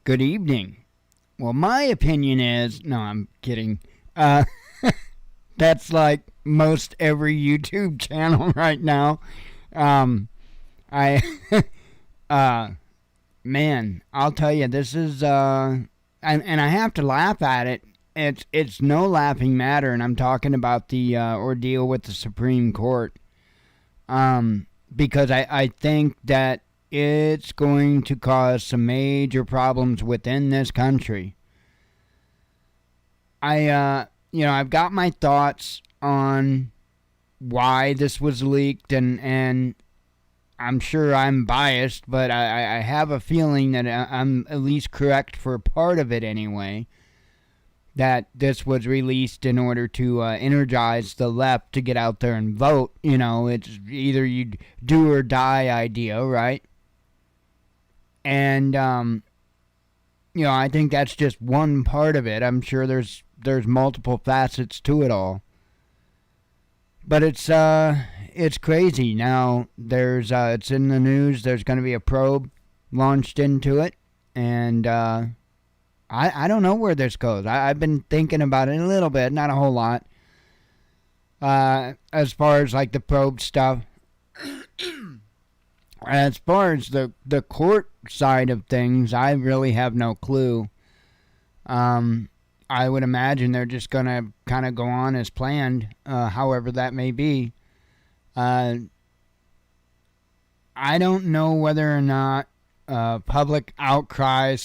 Good evening. Well, my opinion is no, I'm kidding. Uh, that's like most every YouTube channel right now. Um, I, uh, man, I'll tell you, this is and I have to laugh at it. It's no laughing matter, and I'm talking about the ordeal with the Supreme Court. Because I think that it's going to cause some major problems within this country. I've got my thoughts on why this was leaked, and I'm sure I'm biased, but I have a feeling that I'm at least correct for part of it anyway. That this was released in order to energize the left to get out there and vote. It's either you do or die idea, right? And I think that's just one part of it. I'm sure there's multiple facets to it all. But it's crazy. Now it's in the news. There's going to be a probe launched into it, and I don't know where this goes. I've been thinking about it a little bit, not a whole lot. As far as like the probe stuff. As far as the court side of things, I really have no clue. I would imagine they're just going to kind of go on as planned, however that may be. I don't know whether or not public outcry /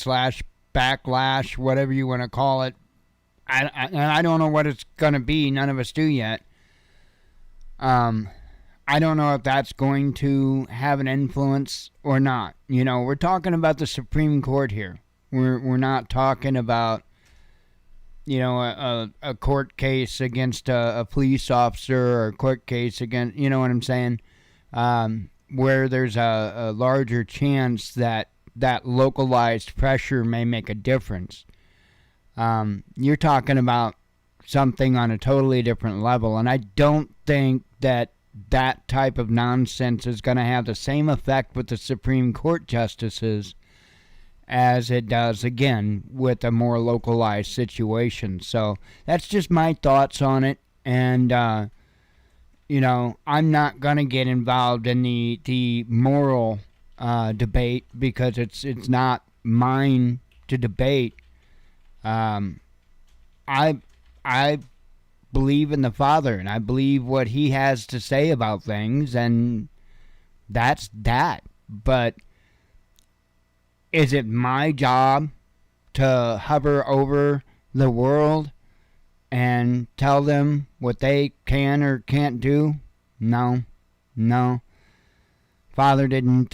backlash, whatever you want to call it. I don't know what it's going to be. None of us do yet. I don't know if that's going to have an influence or not. We're talking about the Supreme Court here. We're not talking about, a court case against a police officer or a court case against, you know what I'm saying? Where there's a larger chance that localized pressure may make a difference. You're talking about something on a totally different level, and I don't think that type of nonsense is going to have the same effect with the Supreme Court justices as it does, again, with a more localized situation. So that's just my thoughts on it, and I'm not going to get involved in the moral debate because it's not mine to debate. I believe in the Father, and I believe what He has to say about things, and that's that. But is it my job to hover over the world and tell them what they can or can't do? No. Father didn't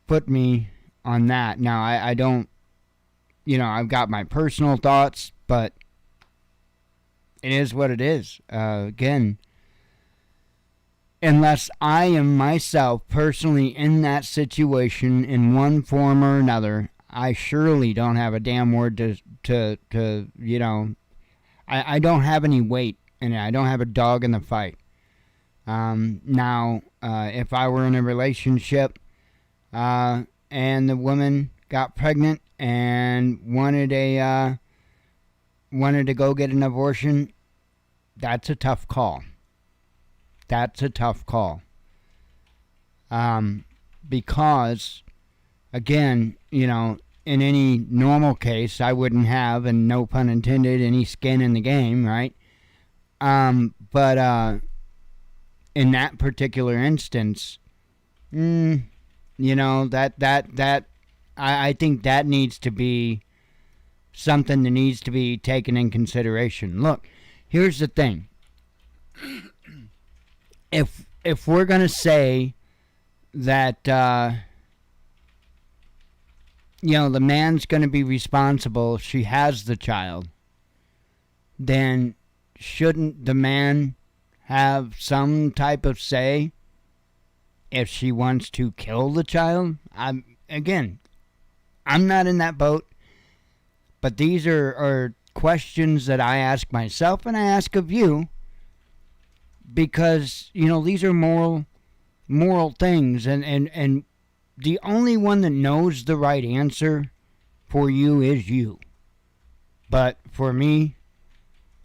put me on that. Now, I don't, I've got my personal thoughts, but it is what it is. Again, unless I am myself personally in that situation in one form or another, I surely don't have a damn word to I don't have any weight in it. I don't have a dog in the fight. Now, if I were in a relationship and the woman got pregnant and wanted to go get an abortion, that's a tough call. Because, again, in any normal case, I wouldn't have, and no pun intended, any skin in the game, right? But in that particular instance, I think that needs to be something that needs to be taken in consideration. Look, here's the thing. If we're going to say that, the man's going to be responsible if she has the child, then shouldn't the man have some type of say if she wants to kill the child? I'm not in that boat, but these are questions that I ask myself and I ask of you, because these are moral things, and the only one that knows the right answer for you is you. But for me,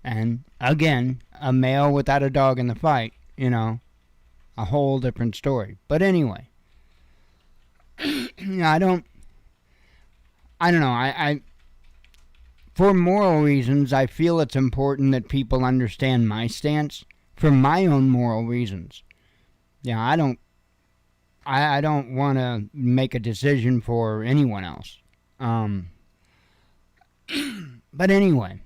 and again, a male without a dog in the fight, a whole different story. But anyway, I don't know. I for moral reasons, I feel it's important that people understand my stance for my own moral reasons. I don't want to make a decision for anyone else. But anyway,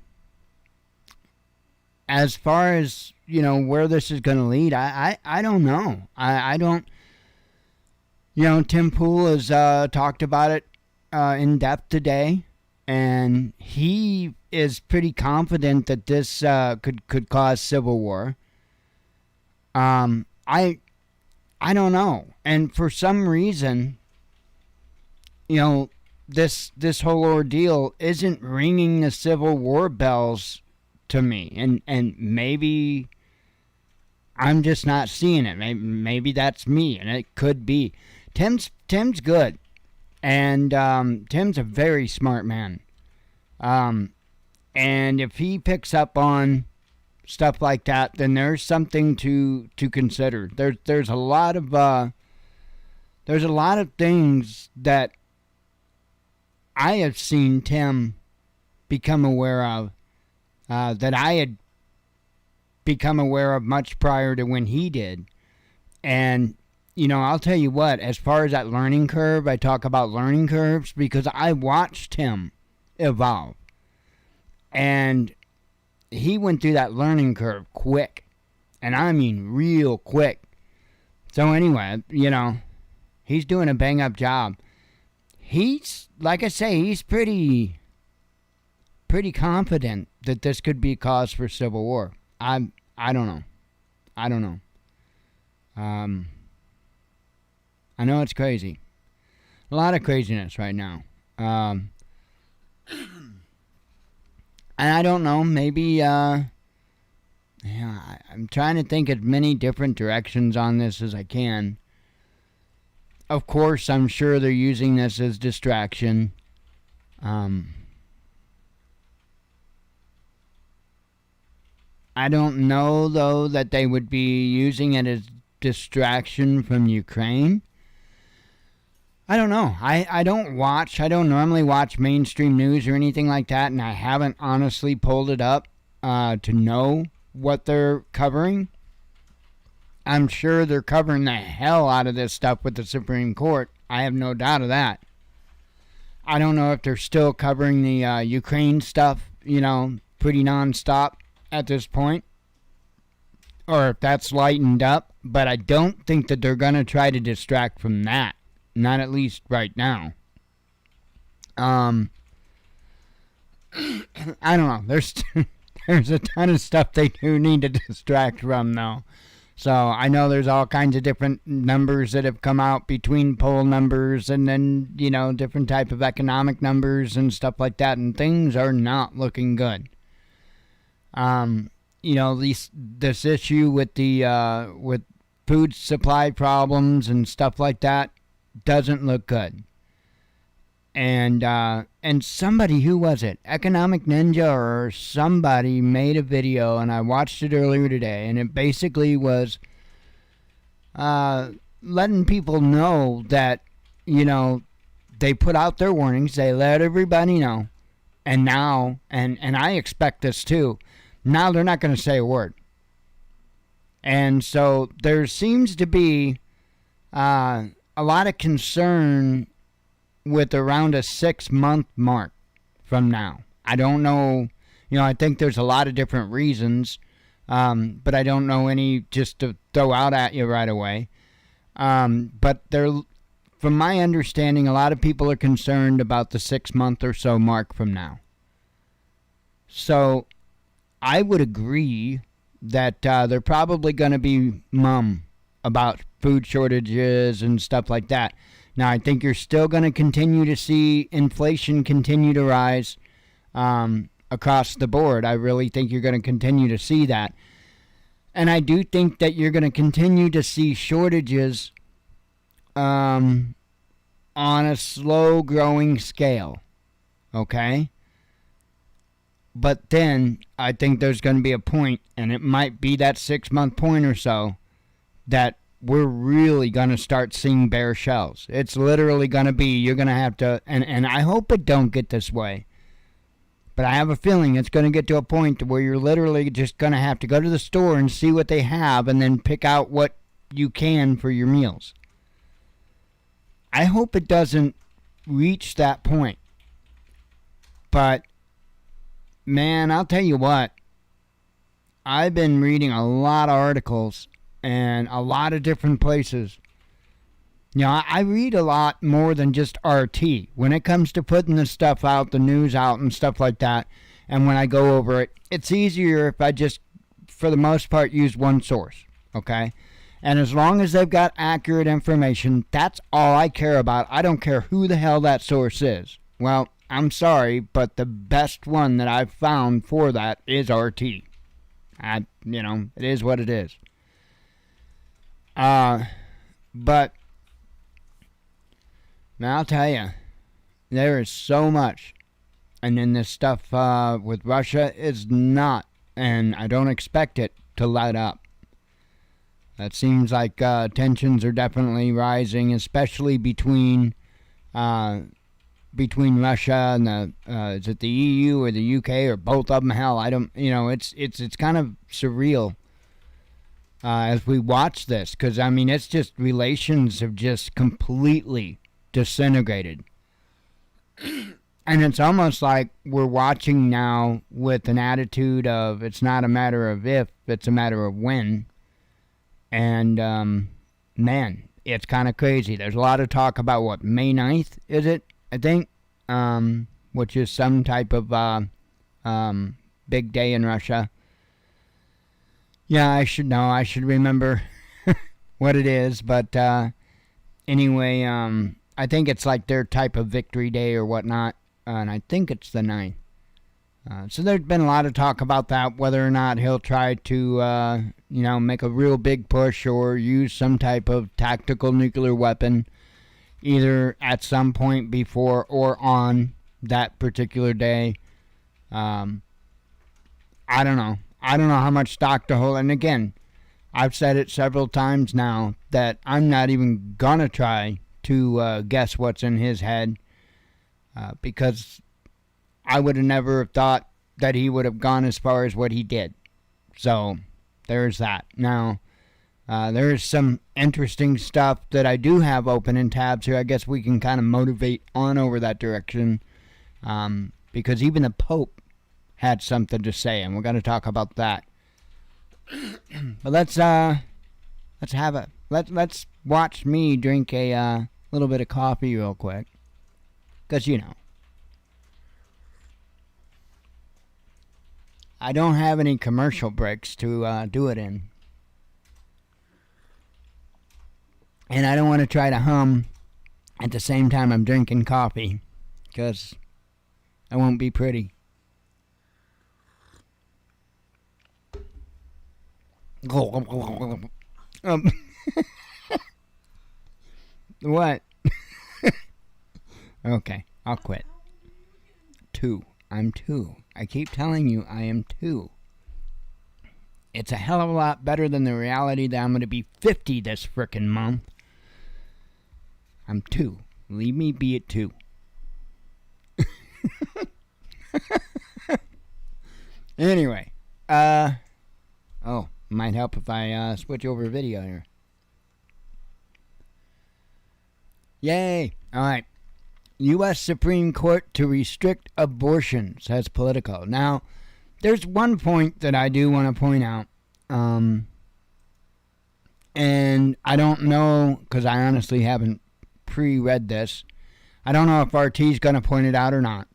as far as, where this is going to lead, I don't know. I don't, Tim Pool has talked about it in depth today, and he is pretty confident that this could cause civil war. I don't know. And for some reason, this whole ordeal isn't ringing the Civil War bells to me. And maybe I'm just not seeing it. Maybe that's me, and it could be. Tim's good. And Tim's a very smart man. And if he picks up on stuff like that, then there's something to consider. There's a lot of things that I have seen Tim become aware of that I had become aware of much prior to when he did. And I'll tell you what, as far as that learning curve, I talk about learning curves because I watched him evolve. And he went through that learning curve quick. And I mean real quick. So anyway, he's doing a bang-up job. He's, like I say, he's pretty confident that this could be a cause for civil war. I don't know. I know it's crazy. A lot of craziness right now. And I don't know, maybe, I'm trying to think of many different directions on this as I can. Of course, I'm sure they're using this as distraction. I don't know, though, that they would be using it as distraction from Ukraine. I don't know. I don't normally watch mainstream news or anything like that, and I haven't honestly pulled it up to know what they're covering. I'm sure they're covering the hell out of this stuff with the Supreme Court. I have no doubt of that. I don't know if they're still covering the Ukraine stuff, pretty nonstop at this point, or if that's lightened up, but I don't think that they're going to try to distract from that. Not at least right now. I don't know. There's a ton of stuff they do need to distract from, though. So I know there's all kinds of different numbers that have come out between poll numbers and then, different type of economic numbers and stuff like that, and things are not looking good. This issue with the with food supply problems and stuff like that doesn't look good. And somebody, who was it? Economic Ninja or somebody made a video, and I watched it earlier today, and it basically was letting people know that, they put out their warnings, they let everybody know, and now, and I expect this too, now they're not going to say a word. And so there seems to be a lot of concern with around a 6-month mark from now. I don't know, I think there's a lot of different reasons, but I don't know any just to throw out at you right away. But from my understanding, a lot of people are concerned about the 6-month or so mark from now. So I would agree that they're probably going to be mum about food shortages and stuff like that. Now, I think you're still going to continue to see inflation continue to rise across the board. I really think you're going to continue to see that. And I do think that you're going to continue to see shortages on a slow-growing scale. Okay? But then I think there's going to be a point, and it might be that 6-month point or so, that we're really going to start seeing bare shells. It's literally going to be, you're going to have to, and I hope it don't get this way, but I have a feeling it's going to get to a point where you're literally just going to have to go to the store and see what they have and then pick out what you can for your meals. I hope it doesn't reach that point. But, man, I'll tell you what. I've been reading a lot of articles and a lot of different places. You know, I read a lot more than just RT. When it comes to putting the stuff out, the news out and stuff like that, and when I go over it, it's easier if I just, for the most part, use one source, okay? And as long as they've got accurate information, that's all I care about. I don't care who the hell that source is. Well, I'm sorry, but the best one that I've found for that is RT. It is what it is. But now I'll tell you, there is so much. And then this stuff with Russia is not, and I don't expect it to let up. It seems like tensions are definitely rising, especially between Russia and is it the EU or the UK or both of them? Hell, I don't. It's kind of surreal as we watch this, because I mean, it's just relations have just completely disintegrated, and it's almost like we're watching now with an attitude of it's not a matter of if, it's a matter of when. And, man, it's kind of crazy. There's a lot of talk about, what, May 9th, is it? I think, which is some type of big day in Russia. Yeah, I should know. I should remember what it is. But anyway, I think it's like their type of victory day or whatnot. And I think it's the 9th. So there's been a lot of talk about that, whether or not he'll try to, make a real big push or use some type of tactical nuclear weapon, either at some point before or on that particular day. I don't know. I don't know how much stock to hold. And again, I've said it several times now that I'm not even gonna try to guess what's in his head, because I would have never thought that he would have gone as far as what he did. So, there's that. Now, there's some interesting stuff that I do have open in tabs here. I guess we can kind of motivate on over that direction, because even the Pope had something to say, and we're going to talk about that. But let's watch me drink a little bit of coffee real quick, because I don't have any commercial breaks to do it in. And I don't want to try to hum at the same time I'm drinking coffee, because I won't be pretty. What? Okay, I'll quit. 2. I'm 2. I keep telling you I am 2. It's a hell of a lot better than the reality that I'm going to be 50 this frickin' month. I'm 2. Leave me be at 2. Anyway, might help if I switch over video here. Yay! Alright. U.S. Supreme Court to restrict abortion, says Politico. Now, there's one point that I do want to point out. And I don't know, because I honestly haven't pre-read this. I don't know if RT's going to point it out or not.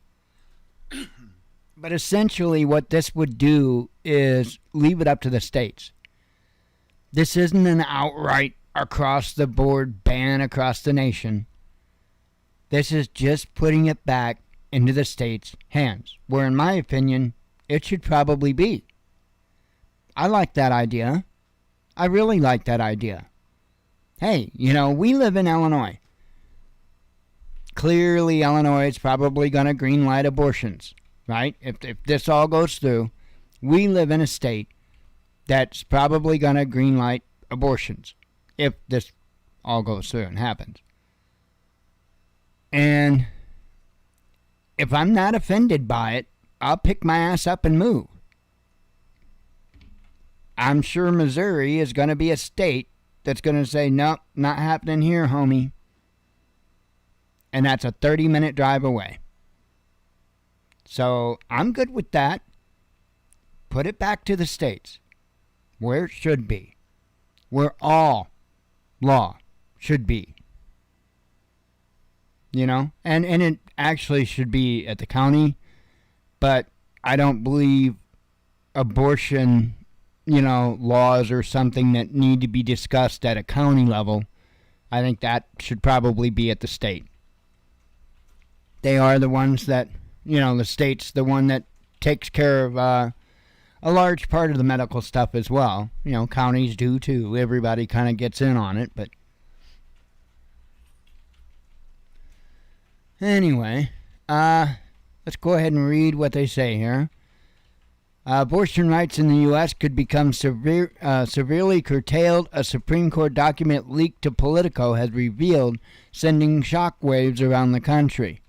But essentially what this would do is leave it up to the states. This isn't an outright across-the-board ban across the nation. This is just putting it back into the states' hands, where in my opinion, it should probably be. I like that idea. I really like that idea. Hey, we live in Illinois. clearly Illinois is probably going to greenlight abortions, right? If this all goes through, we live in a state that's probably going to greenlight abortions if this all goes through and happens. And if I'm not offended by it, I'll pick my ass up and move. I'm sure Missouri is going to be a state that's going to say, nope, not happening here, homie. And that's a 30-minute drive away. So I'm good with that. Put it back to the states, where it should be, where all law should be. You know, and it actually should be at the county, but I don't believe abortion, laws are something that need to be discussed at a county level. I think that should probably be at the state. They are the ones that, the state's the one that takes care of a large part of the medical stuff as well. Counties do too. Everybody kind of gets in on it, but anyway, let's go ahead and read what they say here. Abortion rights in the U.S. could become severely curtailed, a Supreme Court document leaked to Politico has revealed, sending shockwaves around the country.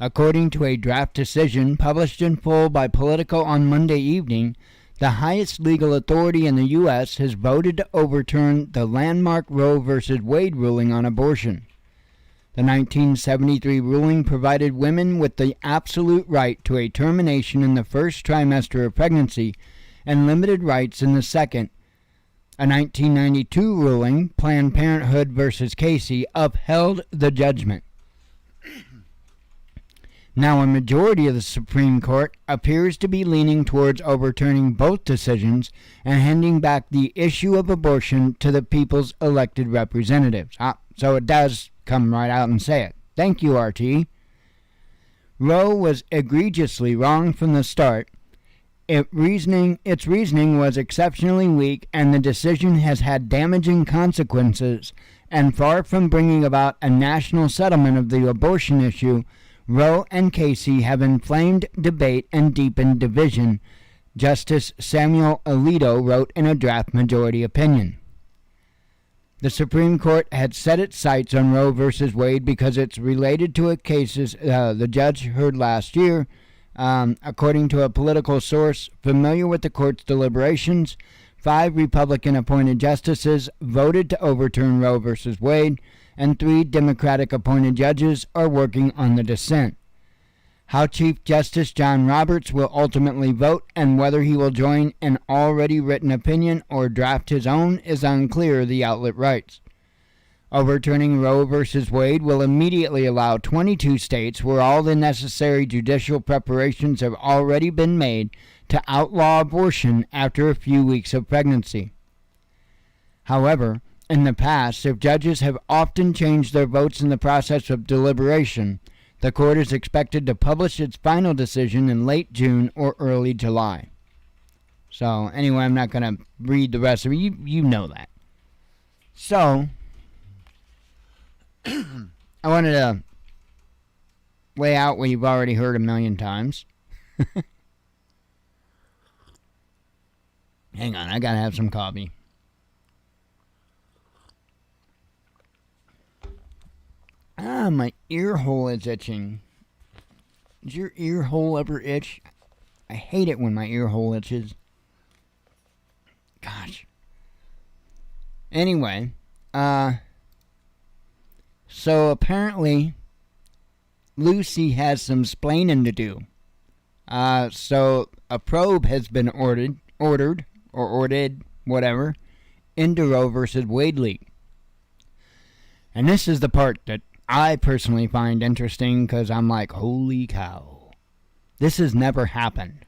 According to a draft decision published in full by Politico on Monday evening, the highest legal authority in the U.S. has voted to overturn the landmark Roe v. Wade ruling on abortion. The 1973 ruling provided women with the absolute right to a termination in the first trimester of pregnancy and limited rights in the second. A 1992 ruling, Planned Parenthood v. Casey, upheld the judgment. Now a majority of the Supreme Court appears to be leaning towards overturning both decisions and handing back the issue of abortion to the people's elected representatives. So it does come right out and say it. Thank you, RT. Roe was egregiously wrong from the start. Its reasoning was exceptionally weak, and the decision has had damaging consequences, and far from bringing about a national settlement of the abortion issue, Roe and Casey have inflamed debate and deepened division, Justice Samuel Alito wrote in a draft majority opinion. The Supreme Court had set its sights on Roe v. Wade because it's related to a case the judge heard last year. According to a political source familiar with the court's deliberations, 5 Republican-appointed justices voted to overturn Roe v. Wade, and 3 Democratic-appointed judges are working on the dissent. How Chief Justice John Roberts will ultimately vote and whether he will join an already written opinion or draft his own is unclear, the outlet writes. Overturning Roe v. Wade will immediately allow 22 states where all the necessary judicial preparations have already been made to outlaw abortion after a few weeks of pregnancy. However, in the past, if judges have often changed their votes in the process of deliberation, the court is expected to publish its final decision in late June or early July. So, anyway, I'm not going to read the rest of it. You know that. So, I wanted to lay out what you've already heard a million times. Hang on, I got to have some coffee. My ear hole is itching. Does your ear hole ever itch? I hate it when my ear hole itches. Gosh. Anyway, so apparently Lucy has some splaining to do. So a probe has been ordered, whatever, into Roe versus Wade leak. And this is the part that I personally find interesting because I'm like, holy cow. This has never happened.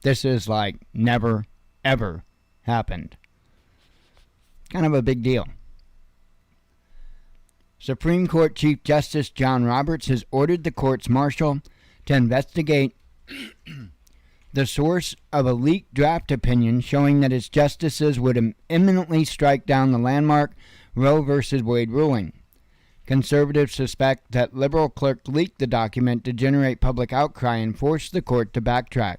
This is like never, ever happened. Kind of a big deal. Supreme Court Chief Justice John Roberts has ordered the courts martial to investigate the source of a leaked draft opinion showing that its justices would imminently strike down the landmark Roe v. Wade ruling. Conservatives suspect that Liberal clerk leaked the document to generate public outcry and force the court to backtrack.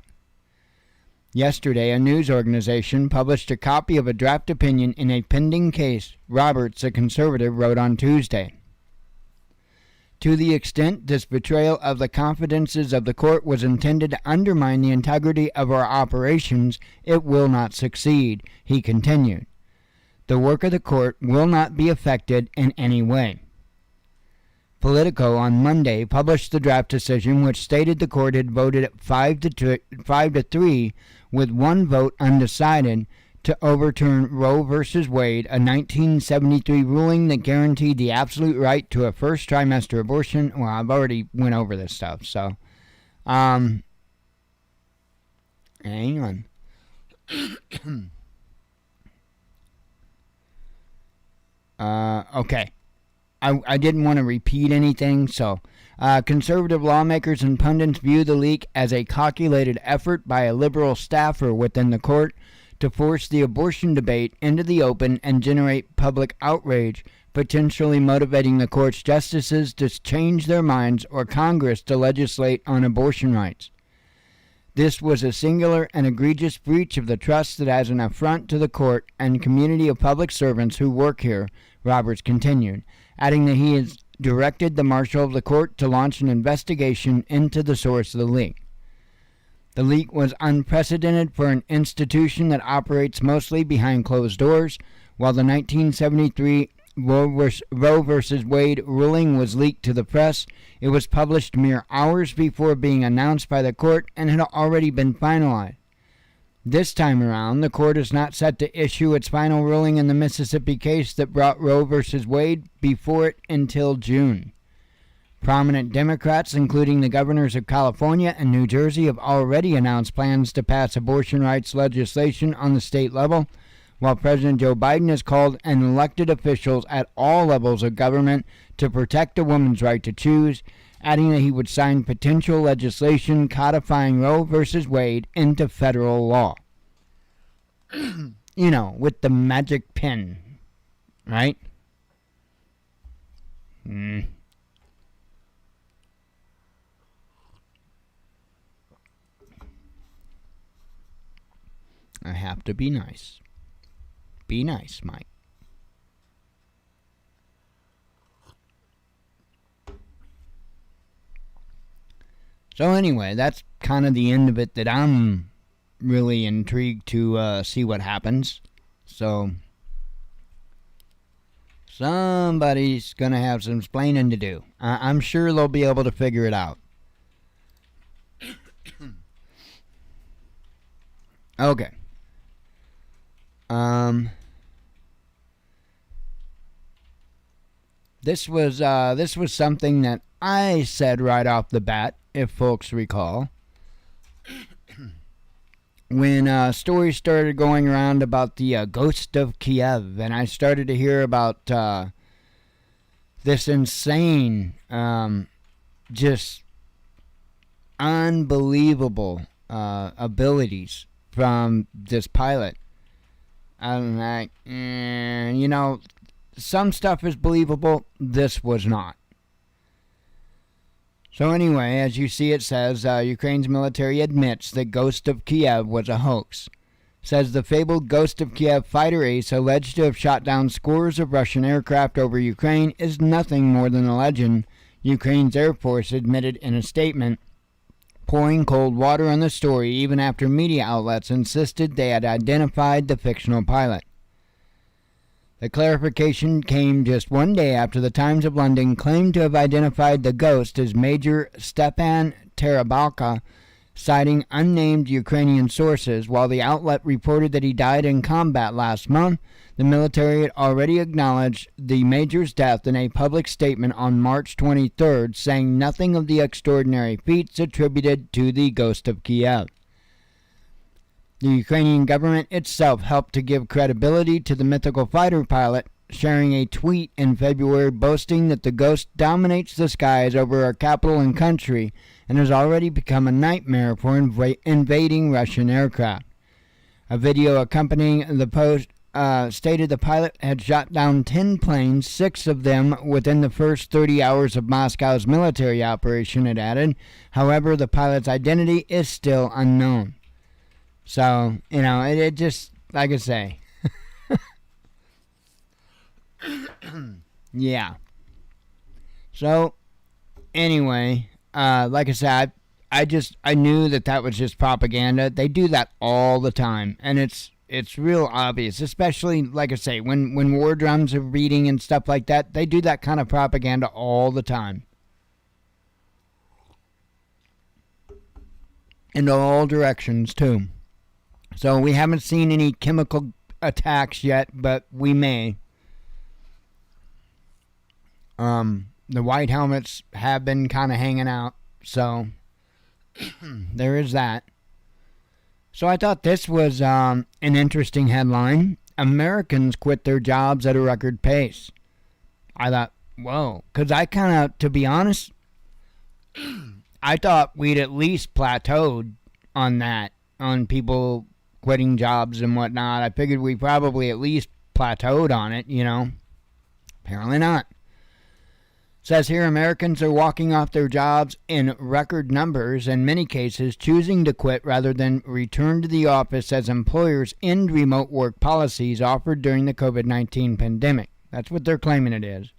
Yesterday, a news organization published a copy of a draft opinion in a pending case, Roberts, a conservative, wrote on Tuesday. To the extent this betrayal of the confidences of the court was intended to undermine the integrity of our operations, it will not succeed, he continued. The work of the court will not be affected in any way. Politico on Monday published the draft decision, which stated the court had voted 5 to 3 with one vote undecided to overturn Roe v. Wade, a 1973 ruling that guaranteed the absolute right to a first trimester abortion. Well, I've already went over this stuff, so hang on. Okay. I didn't want to repeat anything, so conservative lawmakers and pundits view the leak as a calculated effort by a liberal staffer within the court to force the abortion debate into the open and generate public outrage, potentially motivating the court's justices to change their minds or Congress to legislate on abortion rights. This was a singular and egregious breach of the trust that as an affront to the court and community of public servants who work here, Roberts continued, adding that he has directed the marshal of the court to launch an investigation into the source of the leak. The leak was unprecedented for an institution that operates mostly behind closed doors. While the 1973 Roe v. Wade ruling was leaked to the press, it was published mere hours before being announced by the court and had already been finalized. This time around, the court is not set to issue its final ruling in the Mississippi case that brought Roe v. Wade before it until June. Prominent Democrats, including the governors of California and New Jersey, have already announced plans to pass abortion rights legislation on the state level, while President Joe Biden has called on elected officials at all levels of government to protect a woman's right to choose, adding that he would sign potential legislation codifying Roe v. Wade into federal law. You know, with the magic pen, right? I have to be nice. Be nice, Mike. So anyway, that's kind of the end of it that I'm really intrigued to see what happens. So somebody's going to have some explaining to do. I'm sure they'll be able to figure it out. Okay. This was something that I said right off the bat, if folks recall, when stories started going around about the ghost of Kiev, and I started to hear about this insane, just unbelievable abilities from this pilot. I'm like, you know, some stuff is believable. This was not. So anyway, as you see, it says Ukraine's military admits the Ghost of Kiev was a hoax. Says the fabled Ghost of Kiev fighter ace, alleged to have shot down scores of Russian aircraft over Ukraine, is nothing more than a legend, Ukraine's Air Force admitted in a statement, pouring cold water on the story even after media outlets insisted they had identified the fictional pilot. The clarification came just one day after the Times of London claimed to have identified the ghost as Major Stepan Tarabalka, citing unnamed Ukrainian sources. While the outlet reported that he died in combat last month, the military had already acknowledged the major's death in a public statement on March 23rd, saying nothing of the extraordinary feats attributed to the Ghost of Kiev. The Ukrainian government itself helped to give credibility to the mythical fighter pilot, sharing a tweet in February boasting that the ghost dominates the skies over our capital and country and has already become a nightmare for invading Russian aircraft. A video accompanying the post stated the pilot had shot down 10 planes, 6 of them within the first 30 hours of Moscow's military operation, it added. However, the pilot's identity is still unknown. So, it just, like I say. Yeah. So, anyway, like I said, I knew that was just propaganda. They do that all the time, and it's real obvious, especially, like I say, when war drums are beating and stuff like that. They do that kind of propaganda all the time. In all directions, too. So we haven't seen any chemical attacks yet, but we may. The white helmets have been kind of hanging out, so there is that. So I thought this was an interesting headline. Americans quit their jobs at a record pace. I thought, whoa, because I kind of, to be honest, I thought we'd at least plateaued on that, on people quitting jobs and whatnot. I figured we probably at least plateaued on it, Apparently not. Says here, Americans are walking off their jobs in record numbers, in many cases choosing to quit rather than return to the office as employers end remote work policies offered during the COVID-19 pandemic. That's what they're claiming it is.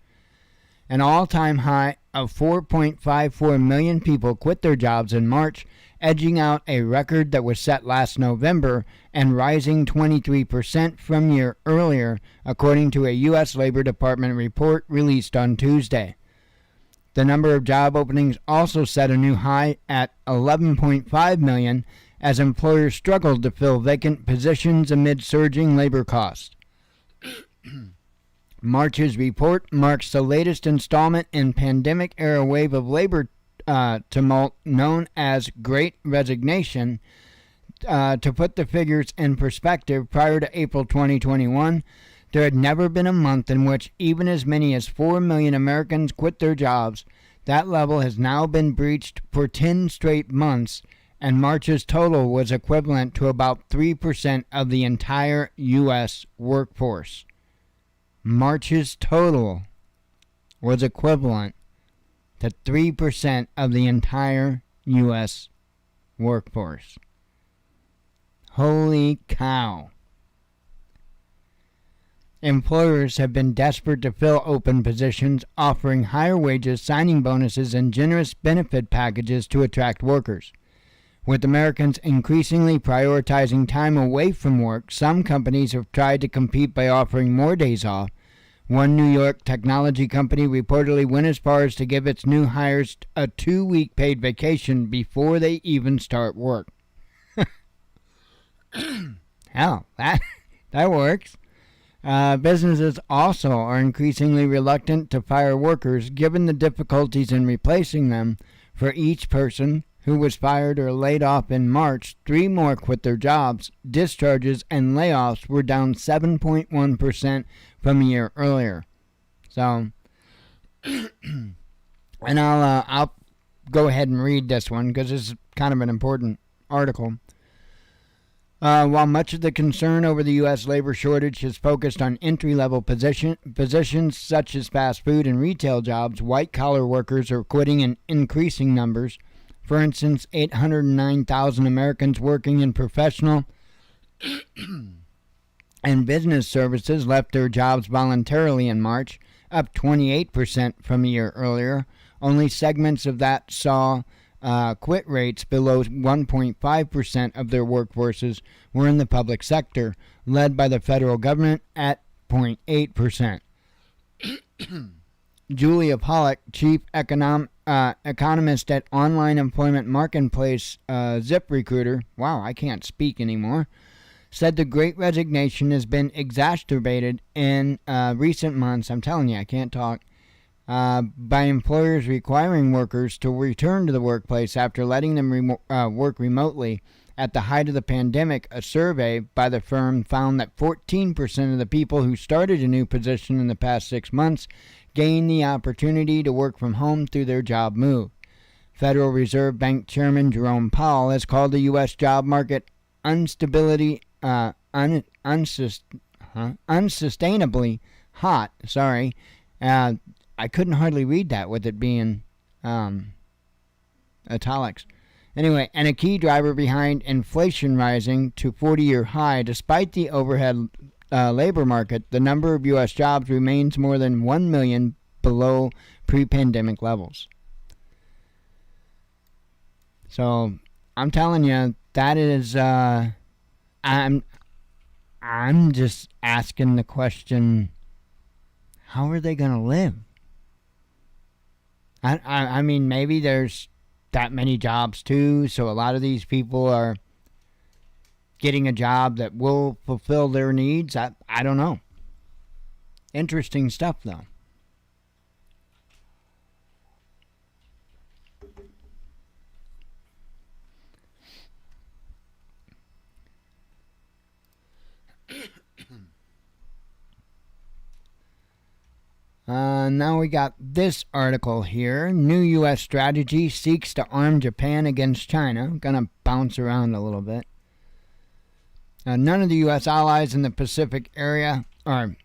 An all-time high of 4.54 million people quit their jobs in March, edging out a record that was set last November and rising 23% from a year earlier, according to a U.S. Labor Department report released on Tuesday. The number of job openings also set a new high at 11.5 million as employers struggled to fill vacant positions amid surging labor costs. March's report marks the latest installment in pandemic-era wave of labor tumult known as Great Resignation. To put the figures in perspective, prior to April 2021, there had never been a month in which even as many as 4 million Americans quit their jobs. That level has now been breached for 10 straight months, and March's total was equivalent to about 3% of the entire U.S. workforce. March's total was equivalent to 3% of the entire U.S. workforce. Holy cow. Employers have been desperate to fill open positions, offering higher wages, signing bonuses, and generous benefit packages to attract workers. With Americans increasingly prioritizing time away from work, some companies have tried to compete by offering more days off. One New York technology company reportedly went as far as to give its new hires a 2-week paid vacation before they even start work. Hell, that works. Businesses also are increasingly reluctant to fire workers given the difficulties in replacing them. For each person who was fired or laid off in March, 3 more quit their jobs. Discharges and layoffs were down 7.1% from a year earlier. So, and I'll go ahead and read this one because this is kind of an important article. While much of the concern over the U.S. labor shortage is focused on entry-level positions such as fast food and retail jobs, white-collar workers are quitting in increasing numbers. For instance, 809,000 Americans working in professional and business services left their jobs voluntarily in March, up 28% from a year earlier. Only segments of that saw quit rates below 1.5% of their workforces were in the public sector, led by the federal government at 0.8%. Julia Pollack, chief economist at online employment marketplace ZipRecruiter, wow, I can't speak anymore, said the Great Resignation has been exacerbated in recent months. I'm telling you, I can't talk. By employers requiring workers to return to the workplace after letting them work remotely. At the height of the pandemic, a survey by the firm found that 14% of the people who started a new position in the past 6 months gained the opportunity to work from home through their job move. Federal Reserve Bank Chairman Jerome Powell has called the U.S. job market instability, unsustainably hot. Sorry. I couldn't hardly read that with it being italics. Anyway, and a key driver behind inflation rising to 40-year high. Despite the overhead labor market, the number of U.S. jobs remains more than 1 million below pre-pandemic levels. So I'm telling you, that is, I'm just asking the question, how are they going to live? I mean, maybe there's that many jobs too, so a lot of these people are getting a job that will fulfill their needs. I don't know. Interesting stuff, though. Now we got this article here. New U.S. strategy seeks to arm Japan against China. I'm going to bounce around a little bit. None of the U.S. allies in the Pacific area in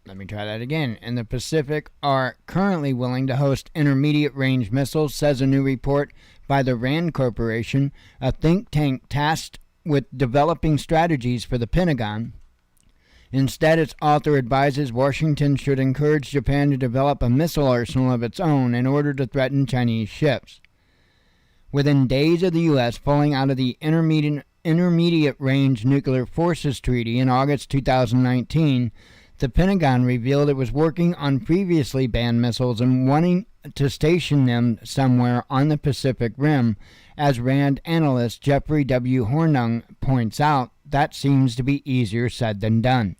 the Pacific are currently willing to host intermediate-range missiles, says a new report by the RAND Corporation, a think tank tasked with developing strategies for the Pentagon. Instead, its author advises Washington should encourage Japan to develop a missile arsenal of its own in order to threaten Chinese ships. Within days of the U.S. pulling out of the Intermediate-Range Nuclear Forces Treaty in August 2019, the Pentagon revealed it was working on previously banned missiles and wanting to station them somewhere on the Pacific Rim. As RAND analyst Jeffrey W. Hornung points out, that seems to be easier said than done.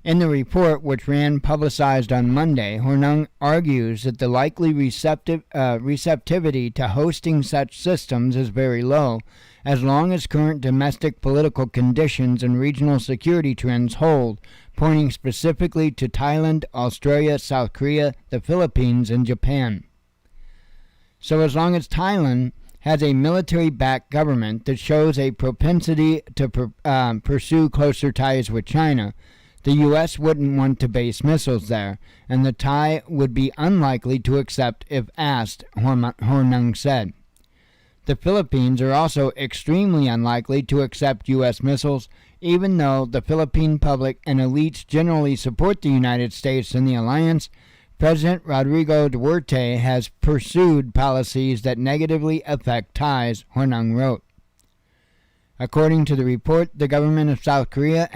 In the report, which RAND publicized on Monday, Hornung argues that the likely receptivity to hosting such systems is very low, as long as current domestic political conditions and regional security trends hold, pointing specifically to Thailand, Australia, South Korea, the Philippines, and Japan. So as long as Thailand has a military-backed government that shows a propensity to pursue closer ties with China, the U.S. wouldn't want to base missiles there, and the Thai would be unlikely to accept if asked, Hornung said. The Philippines are also extremely unlikely to accept U.S. missiles, even though the Philippine public and elites generally support the United States and the alliance. President Rodrigo Duterte has pursued policies that negatively affect ties, Hornung wrote. According to the report, the government of South Korea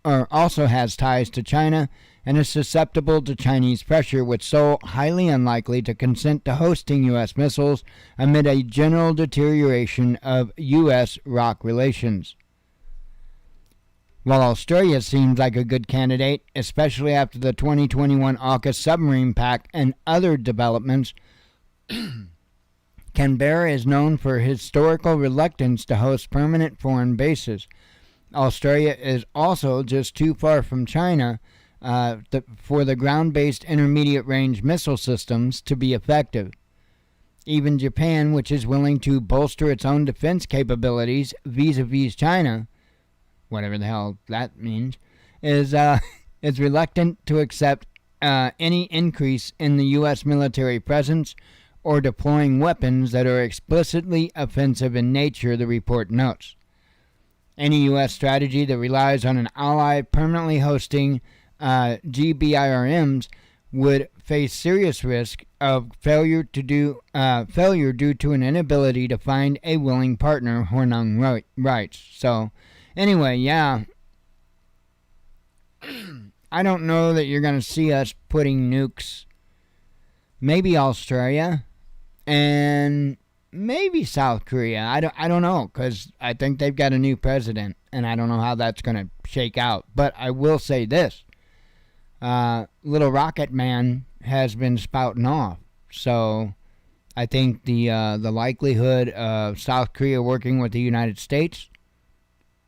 also has ties to China and is susceptible to Chinese pressure, with Seoul highly unlikely to consent to hosting U.S. missiles amid a general deterioration of U.S.-ROC relations. While Australia seems like a good candidate, especially after the 2021 AUKUS submarine pact and other developments, Canberra is known for historical reluctance to host permanent foreign bases. Australia is also just too far from China for the ground-based intermediate-range missile systems to be effective. Even Japan, which is willing to bolster its own defense capabilities vis-a-vis China, whatever the hell that means, is reluctant to accept any increase in the U.S. military presence or deploying weapons that are explicitly offensive in nature, the report notes. Any U.S. strategy that relies on an ally permanently hosting GBIRMs would face serious risk of failure due to an inability to find a willing partner, Hornung writes. So, anyway, yeah, I don't know that you're going to see us putting nukes. Maybe Australia and maybe South Korea. I don't know, because I think they've got a new president, and I don't know how that's going to shake out. But I will say this. Little Rocket Man has been spouting off. So I think the likelihood of South Korea working with the United States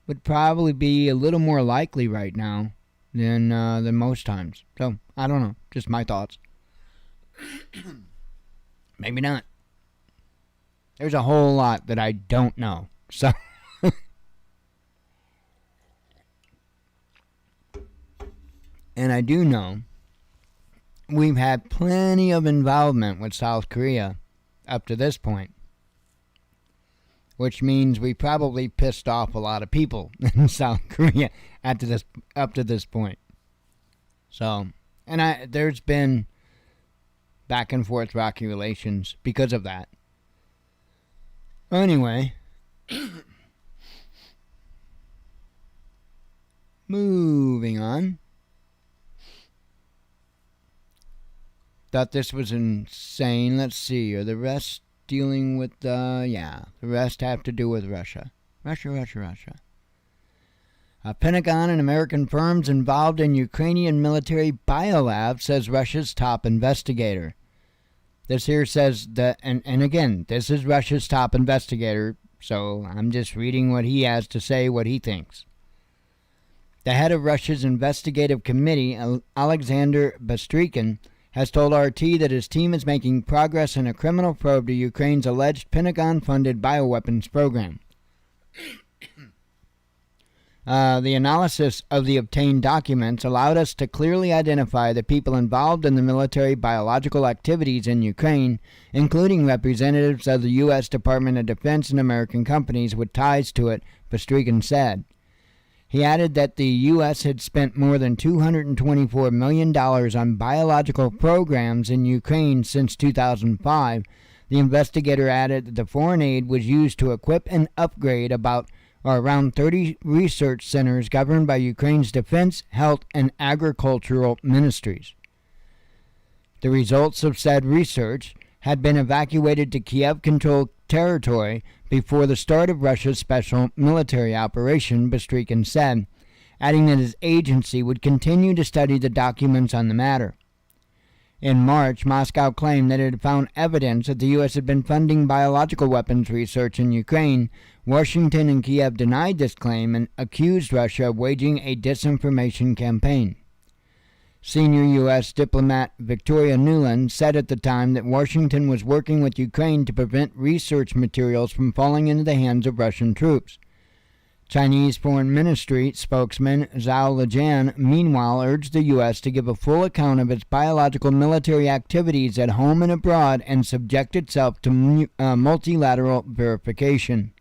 would probably be a little more likely right now than most times. So I don't know. Just my thoughts. Maybe not. There's a whole lot that I don't know. So And I do know we've had plenty of involvement with South Korea up to this point, which means we probably pissed off a lot of people in South Korea up to this point. So, and there's been back and forth rocky relations because of that. Anyway, moving on. Thought this was insane. Let's see. Are the rest dealing with the rest have to do with Russia. Russia. Pentagon and American firms involved in Ukrainian military biolab, says Russia's top investigator. This here says that, and again, this is Russia's top investigator, so I'm just reading what he has to say, what he thinks. The head of Russia's investigative committee, Alexander Bastrykin, has told RT that his team is making progress in a criminal probe to Ukraine's alleged Pentagon-funded bioweapons program. The analysis of the obtained documents allowed us to clearly identify the people involved in the military biological activities in Ukraine, including representatives of the U.S. Department of Defense and American companies with ties to it, Bastrykin said. He added that the U.S. had spent more than $224 million on biological programs in Ukraine since 2005. The investigator added that the foreign aid was used to equip and upgrade around 30 research centers governed by Ukraine's defense, health, and agricultural ministries. The results of said research had been evacuated to Kiev-controlled territory before the start of Russia's special military operation, Bastrykin said, adding that his agency would continue to study the documents on the matter. In March, Moscow claimed that it had found evidence that the U.S. had been funding biological weapons research in Ukraine. Washington and Kiev denied this claim and accused Russia of waging a disinformation campaign. Senior U.S. diplomat Victoria Nuland said at the time that Washington was working with Ukraine to prevent research materials from falling into the hands of Russian troops. Chinese Foreign Ministry spokesman Zhao Lijian, meanwhile, urged the U.S. to give a full account of its biological military activities at home and abroad and subject itself to multilateral verification.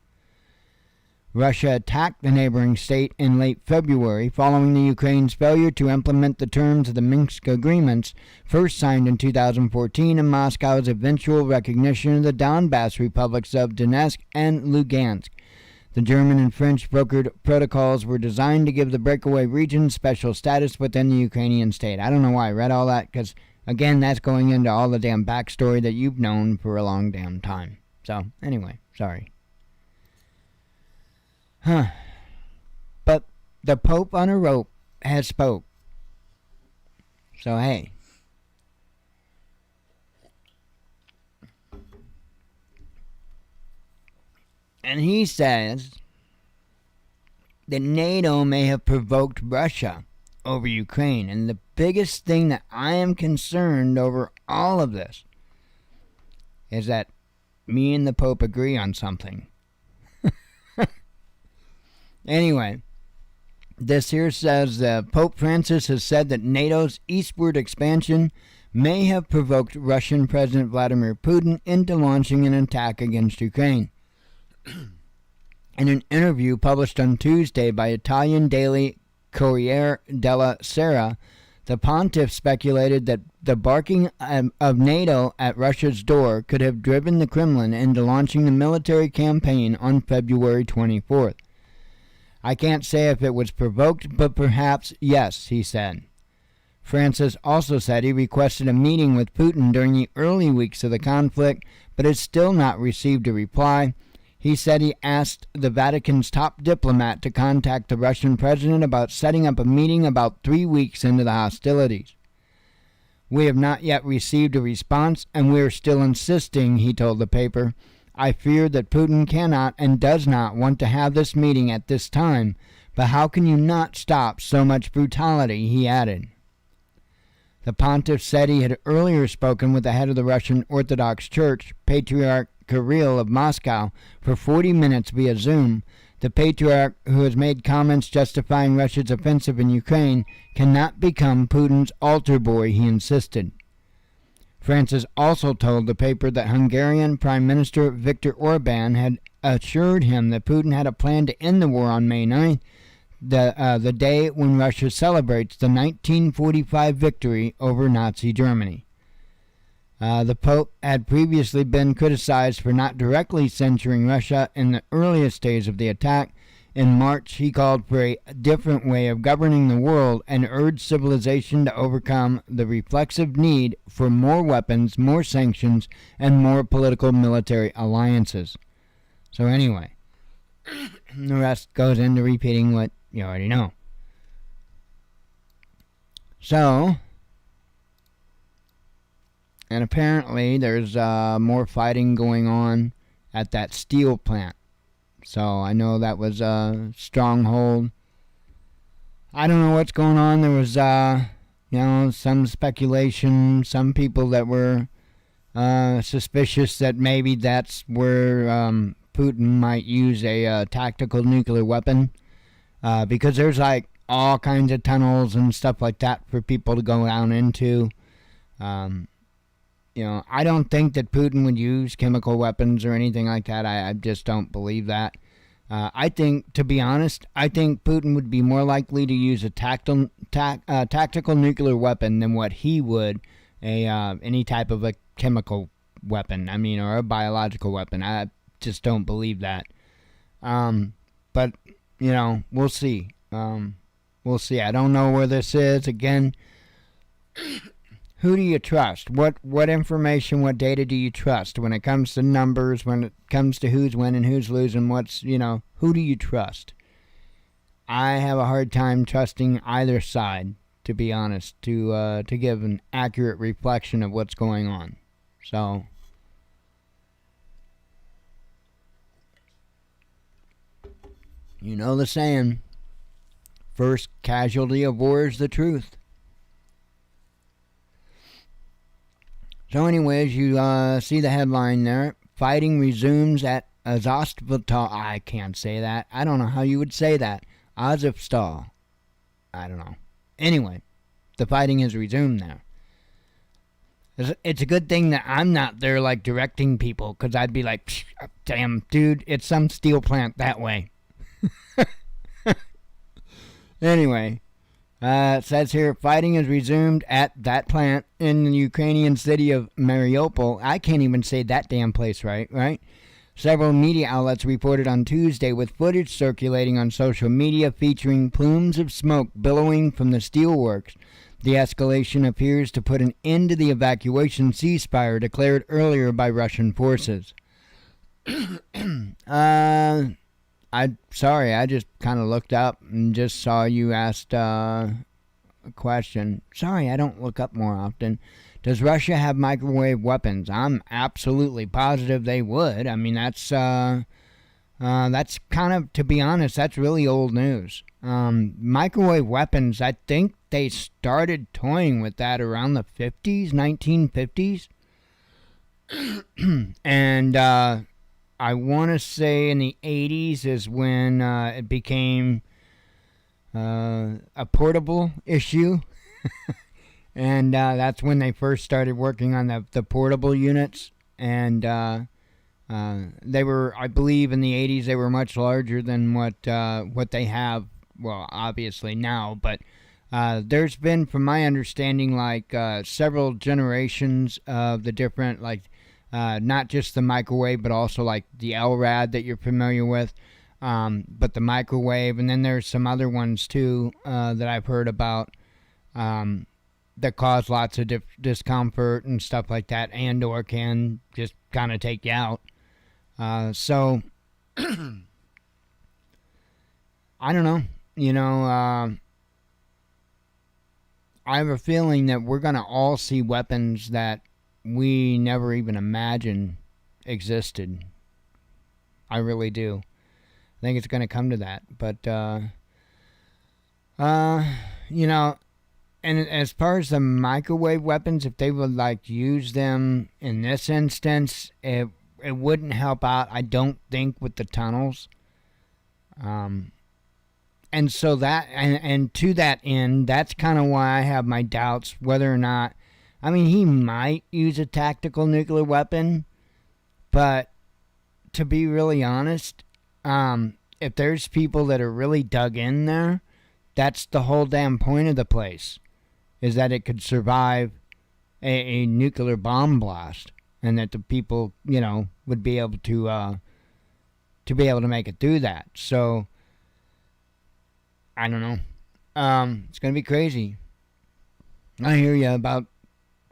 Russia attacked the neighboring state in late February following the Ukraine's failure to implement the terms of the Minsk agreements, first signed in 2014, and Moscow's eventual recognition of the Donbas republics of Donetsk and Lugansk. The German and French brokered protocols were designed to give the breakaway region special status within the Ukrainian state. I don't know why I read all that, because, again, that's going into all the damn backstory that you've known for a long damn time. So, anyway, sorry. But the Pope on a rope has spoke. So, hey. And he says that NATO may have provoked Russia over Ukraine. And the biggest thing that I am concerned over all of this is that me and the Pope agree on something. Anyway, this here says Pope Francis has said that NATO's eastward expansion may have provoked Russian President Vladimir Putin into launching an attack against Ukraine. In an interview published on Tuesday by Italian daily Corriere della Sera, the pontiff speculated that the barking of NATO at Russia's door could have driven the Kremlin into launching the military campaign on February 24th. I can't say if it was provoked, but perhaps yes, he said. Francis also said he requested a meeting with Putin during the early weeks of the conflict, but has still not received a reply. He said he asked the Vatican's top diplomat to contact the Russian president about setting up a meeting about 3 weeks into the hostilities. We have not yet received a response, and we are still insisting, he told the paper. I fear that Putin cannot and does not want to have this meeting at this time, but how can you not stop so much brutality, he added. The pontiff said he had earlier spoken with the head of the Russian Orthodox Church, Patriarch Kirill of Moscow, for 40 minutes via Zoom. The patriarch, who has made comments justifying Russia's offensive in Ukraine, cannot become Putin's altar boy, he insisted. Francis also told the paper that Hungarian Prime Minister Viktor Orban had assured him that Putin had a plan to end the war on May 9th, the day when Russia celebrates the 1945 victory over Nazi Germany. The Pope had previously been criticized for not directly censuring Russia in the earliest days of the attack. In March, he called for a different way of governing the world and urged civilization to overcome the reflexive need for more weapons, more sanctions, and more political military alliances. So anyway, the rest goes into repeating what you already know. So, and apparently there's more fighting going on at that steel plant. So I know that was a stronghold. I don't know what's going on. There was, some speculation, some people that were suspicious that maybe that's where Putin might use a tactical nuclear weapon. Because there's like all kinds of tunnels and stuff like that for people to go down into. I don't think that Putin would use chemical weapons or anything like that. I just don't believe that. I think, to be honest, I think Putin would be more likely to use a tactical nuclear weapon than what he would any type of a chemical weapon. Or a biological weapon. I just don't believe that. But we'll see. We'll see. I don't know where this is. Again, who do you trust? What information, what data do you trust when it comes to numbers, when it comes to who's winning, who's losing, who do you trust? I have a hard time trusting either side, to be honest, to give an accurate reflection of what's going on. So, you know the saying, first casualty of war is the truth. So anyways, you see the headline there. Fighting resumes at Azovstal. I can't say that. I don't know how you would say that. Azovstal. I don't know. Anyway, the fighting has resumed there. It's a good thing that I'm not there like directing people, because I'd be like, damn, dude, it's some steel plant that way. Anyway. It says here, fighting is resumed at that plant in the Ukrainian city of Mariupol. I can't even say that damn place right? Several media outlets reported on Tuesday with footage circulating on social media featuring plumes of smoke billowing from the steelworks. The escalation appears to put an end to the evacuation ceasefire declared earlier by Russian forces. Sorry, I just kind of looked up and just saw you asked a question. Sorry, I don't look up more often. Does Russia have microwave weapons? I'm absolutely positive they would. That's kind of, to be honest, that's really old news. Microwave weapons, I think they started toying with that around the 50s, 1950s. And, I want to say in the 80s is when it became a portable issue. And that's when they first started working on the portable units. And they were, I believe in the 80s, they were much larger than what they have, well, obviously now. But there's been, from my understanding, several generations of the different, not just the microwave, but also like the LRAD that you're familiar with, but the microwave, and then there's some other ones too that I've heard about that cause lots of discomfort and stuff like that, and or can just kind of take you out. So I don't know. I have a feeling that we're gonna all see weapons that we never even imagined existed. I really do. I think it's going to come to that. But, and as far as the microwave weapons, if they would use them in this instance, it wouldn't help out, I don't think, with the tunnels. Um, and so that, and to that end, that's kind of why I have my doubts whether or not, I mean, he might use a tactical nuclear weapon, but to be really honest, if there's people that are really dug in there, that's the whole damn point of the place, is that it could survive a nuclear bomb blast, and that the people, would be able to make it through that. So I don't know. It's gonna be crazy. I hear you about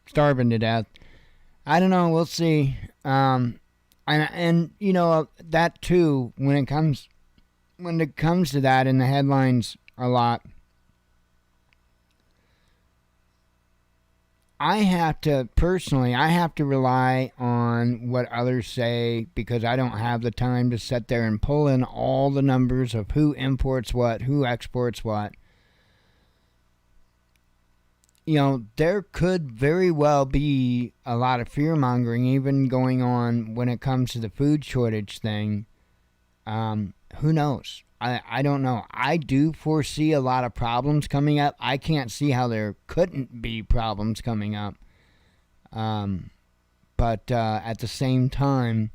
starving to death. I don't know. We'll see. And that too, when it comes to that in the headlines a lot, I have to rely on what others say, because I don't have the time to sit there and pull in all the numbers of who imports what, who exports what. There could very well be a lot of fear mongering even going on when it comes to the food shortage thing. Who knows? I don't know. I do foresee a lot of problems coming up. I can't see how there couldn't be problems coming up. But at the same time,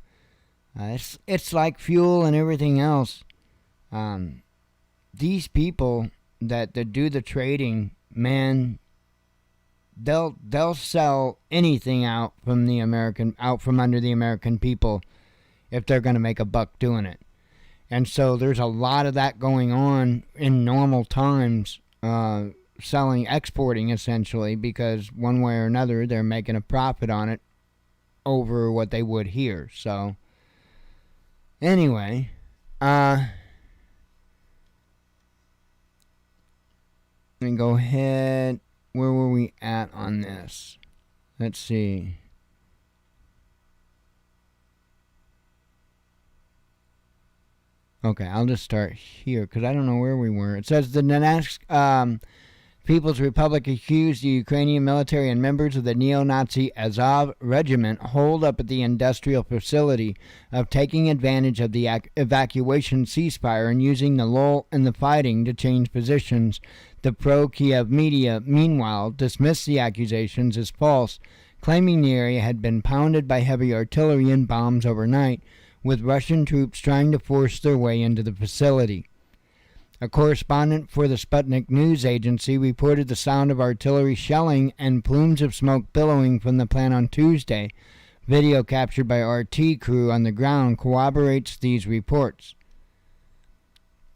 it's like fuel and everything else. These people that do the trading, man, they'll sell anything out from under the American people if they're going to make a buck doing it. And so there's a lot of that going on in normal times, exporting essentially, because one way or another they're making a profit on it over what they would here. So anyway, let me go ahead. Where were we at on this? Let's see. Okay, I'll just start here because I don't know where we were. It says the Donetsk People's Republic accused the Ukrainian military and members of the neo-Nazi Azov regiment holed up at the industrial facility of taking advantage of the evacuation ceasefire and using the lull in the fighting to change positions. The pro-Kiev media, meanwhile, dismissed the accusations as false, claiming the area had been pounded by heavy artillery and bombs overnight, with Russian troops trying to force their way into the facility. A correspondent for the Sputnik news agency reported the sound of artillery shelling and plumes of smoke billowing from the plant on Tuesday. Video captured by RT crew on the ground corroborates these reports.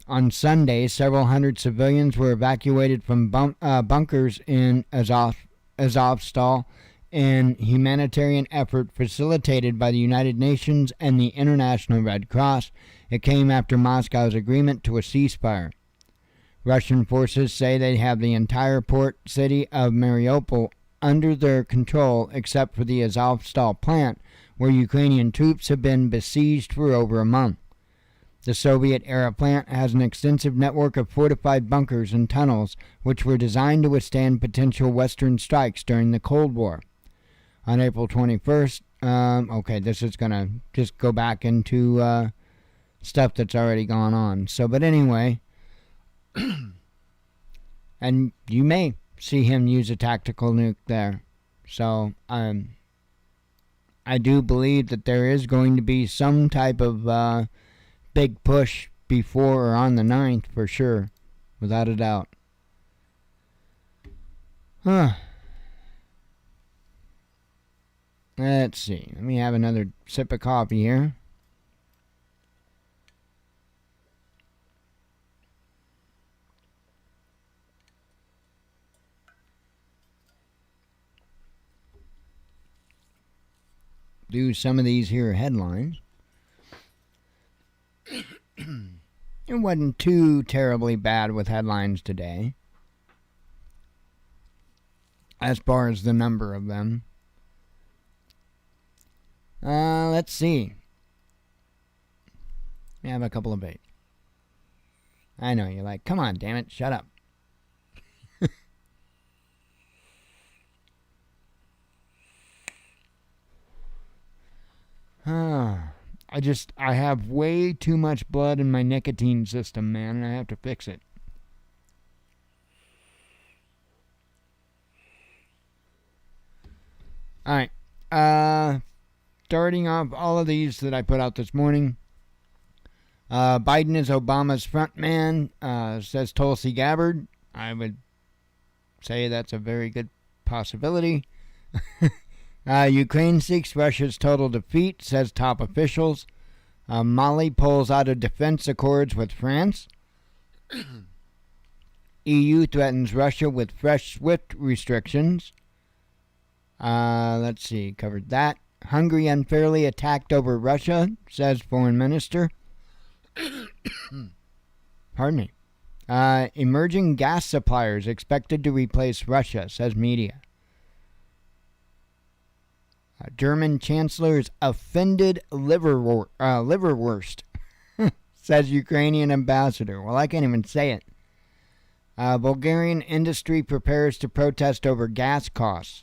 On Sunday, several hundred civilians were evacuated from bunkers in Azovstal, in humanitarian effort facilitated by the United Nations and the International Red Cross. It came after Moscow's agreement to a ceasefire. Russian forces say they have the entire port city of Mariupol under their control except for the Azovstal plant, where Ukrainian troops have been besieged for over a month. The Soviet-era plant has an extensive network of fortified bunkers and tunnels which were designed to withstand potential Western strikes during the Cold War. On April 21st, this is going to just go back into stuff that's already gone on. But anyway, and you may see him use a tactical nuke there. So I do believe that there is going to be some type of big push before or on the 9th for sure, without a doubt. Let's see. Let me have another sip of coffee here. Do some of these here headlines. It wasn't too terribly bad with headlines today, as far as the number of them. Let's see. I have a couple of bait. I know, you're like, come on, damn it, shut up. I have way too much blood in my nicotine system, man, and I have to fix it. Alright. Starting off all of these that I put out this morning. Biden is Obama's front man, says Tulsi Gabbard. I would say that's a very good possibility. Ukraine seeks Russia's total defeat, says top officials. Mali pulls out of defense accords with France. EU threatens Russia with fresh SWIFT restrictions. Let's see, covered that. Hungary unfairly attacked over Russia, says foreign minister. Pardon me. Emerging gas suppliers expected to replace Russia, says media. German chancellor's offended liverwurst, says Ukrainian ambassador. Well, I can't even say it. Bulgarian industry prepares to protest over gas costs.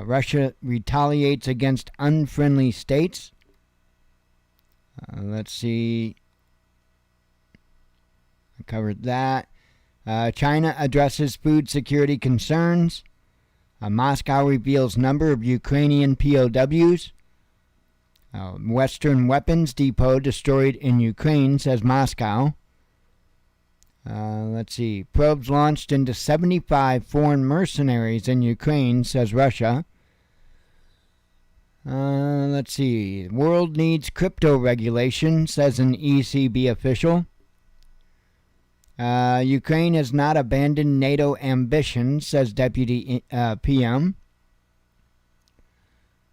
Russia retaliates against unfriendly states. Let's see. I covered that. China addresses food security concerns. Moscow reveals number of Ukrainian POWs. Western weapons depot destroyed in Ukraine, says Moscow. Let's see. Probes launched into 75 foreign mercenaries in Ukraine, says Russia. Let's see. World needs crypto regulation, says an ECB official. Ukraine has not abandoned NATO ambition, says Deputy PM.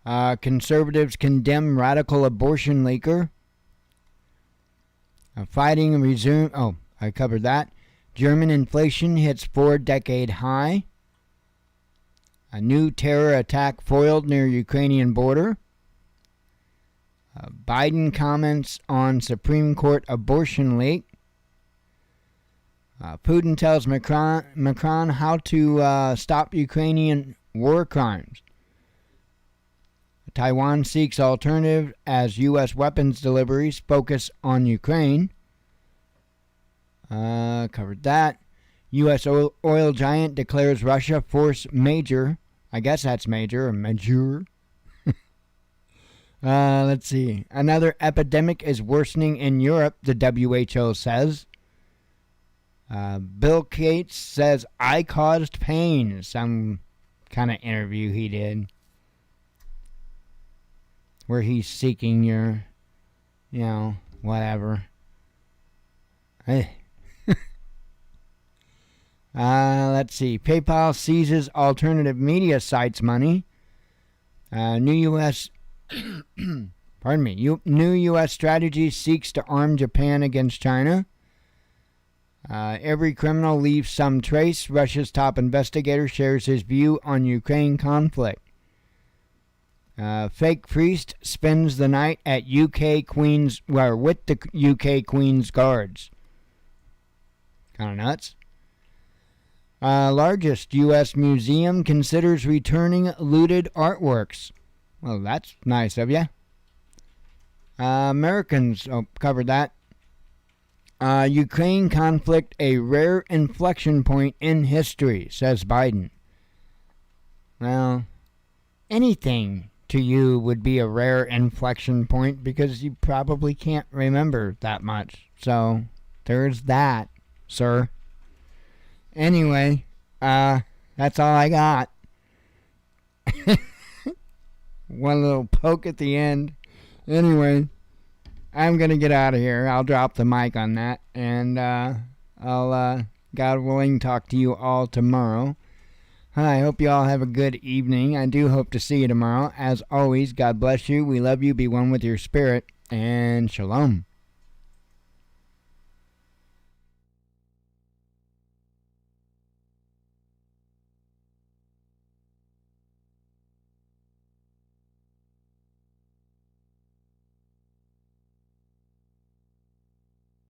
Conservatives condemn radical abortion leaker. Fighting resume. Oh, I covered that. German inflation hits 4-decade high. A new terror attack foiled near Ukrainian border. Biden comments on Supreme Court abortion leak. Putin tells Macron how to stop Ukrainian war crimes. Taiwan seeks alternative as U.S. weapons deliveries focus on Ukraine. Covered that. U.S. oil giant declares Russia force major. I guess that's major or major. Let's see. Another epidemic is worsening in Europe, the WHO says. Bill Gates says, I caused pain. Some kind of interview he did. Where he's seeking your, whatever. Let's see. PayPal seizes alternative media sites' money. New U.S. New U.S. strategy seeks to arm Japan against China. Every criminal leaves some trace. Russia's top investigator shares his view on Ukraine conflict. Fake priest spends the night at UK Queen's, with the UK Queen's guards. Kind of nuts. Largest U.S. museum considers returning looted artworks. Well, that's nice of you. Americans, covered that. Ukraine conflict, a rare inflection point in history, says Biden. Well, anything to you would be a rare inflection point because you probably can't remember that much. So, there's that, sir. Anyway, that's all I got. One little poke at the end. Anyway, I'm going to get out of here. I'll drop the mic on that. And I'll, God willing, talk to you all tomorrow. I hope you all have a good evening. I do hope to see you tomorrow. As always, God bless you. We love you. Be one with your spirit. And shalom.